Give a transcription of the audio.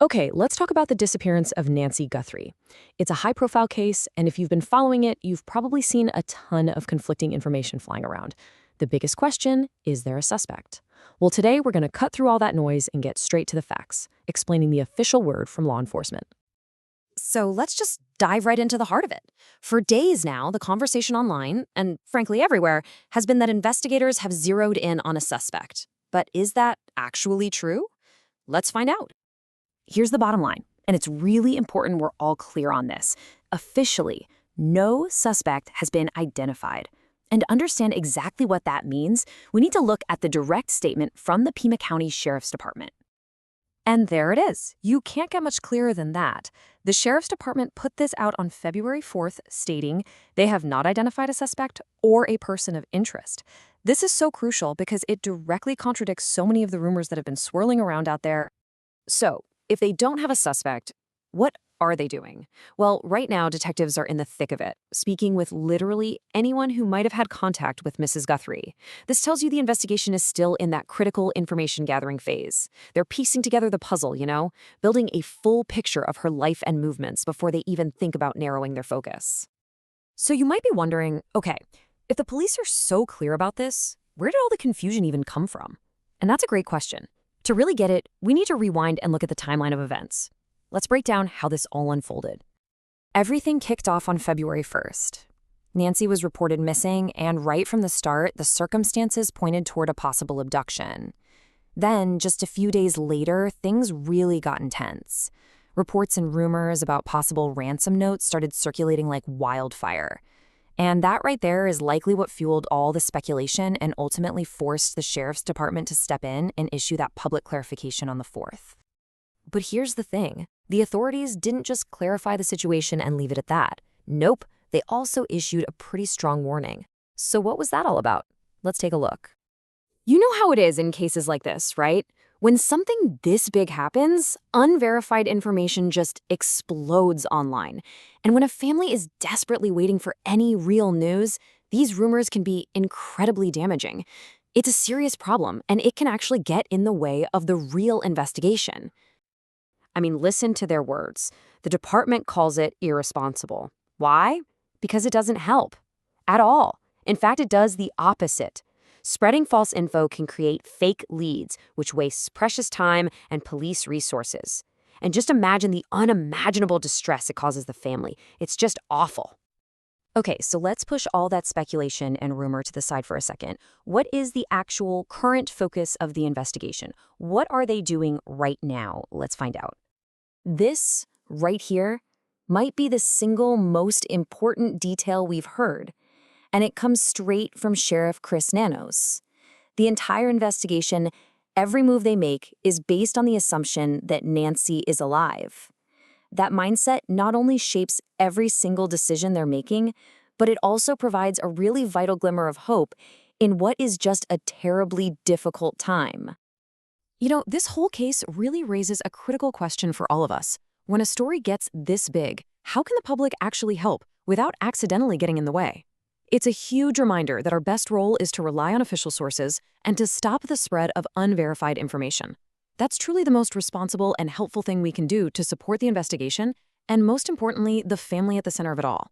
Okay, let's talk about the disappearance of Nancy Guthrie. It's a high-profile case, and if you've been following it, you've probably seen a ton of conflicting information flying around. The biggest question, is there a suspect? Well, today we're going to cut through all that noise and get straight to the facts, explaining the official word from law enforcement. So let's just dive right into the heart of it. For days now, the conversation online, and frankly everywhere, has been that investigators have zeroed in on a suspect. But is that actually true? Let's find out. Here's the bottom line, and it's really important we're all clear on this. Officially, no suspect has been identified. And to understand exactly what that means, we need to look at the direct statement from the Pima County Sheriff's Department. And there it is. You can't get much clearer than that. The Sheriff's Department put this out on February 4th, stating they have not identified a suspect or a person of interest. This is so crucial because it directly contradicts so many of the rumors that have been swirling around out there. So, if they don't have a suspect, what are they doing? Well, right now, detectives are in the thick of it, speaking with literally anyone who might have had contact with Mrs. Guthrie. This tells you the investigation is still in that critical information gathering phase. They're piecing together the puzzle, building a full picture of her life and movements before they even think about narrowing their focus. So you might be wondering, okay, if the police are so clear about this, where did all the confusion even come from? And that's a great question. To really get it, we need to rewind and look at the timeline of events. Let's break down how this all unfolded. Everything kicked off on February 1st. Nancy was reported missing, and right from the start, the circumstances pointed toward a possible abduction. Then, just a few days later, things really got intense. Reports and rumors about possible ransom notes started circulating like wildfire. And that right there is likely what fueled all the speculation and ultimately forced the Sheriff's Department to step in and issue that public clarification on the 4th. But here's the thing. The authorities didn't just clarify the situation and leave it at that. Nope, they also issued a pretty strong warning. So what was that all about? Let's take a look. You know how it is in cases like this, right? When something this big happens, unverified information just explodes online. And when a family is desperately waiting for any real news, these rumors can be incredibly damaging. It's a serious problem, and it can actually get in the way of the real investigation. I mean, listen to their words. The department calls it irresponsible. Why? Because it doesn't help. At all. In fact, it does the opposite. Spreading false info can create fake leads, which wastes precious time and police resources. And just imagine the unimaginable distress it causes the family. It's just awful. Okay, so let's push all that speculation and rumor to the side for a second. What is the actual current focus of the investigation? What are they doing right now? Let's find out. This, right here, might be the single most important detail we've heard. And it comes straight from Sheriff Chris Nanos. The entire investigation, every move they make, is based on the assumption that Nancy is alive. That mindset not only shapes every single decision they're making, but it also provides a really vital glimmer of hope in what is just a terribly difficult time. This whole case really raises a critical question for all of us. When a story gets this big, how can the public actually help without accidentally getting in the way? It's a huge reminder that our best role is to rely on official sources and to stop the spread of unverified information. That's truly the most responsible and helpful thing we can do to support the investigation and, most importantly, the family at the center of it all.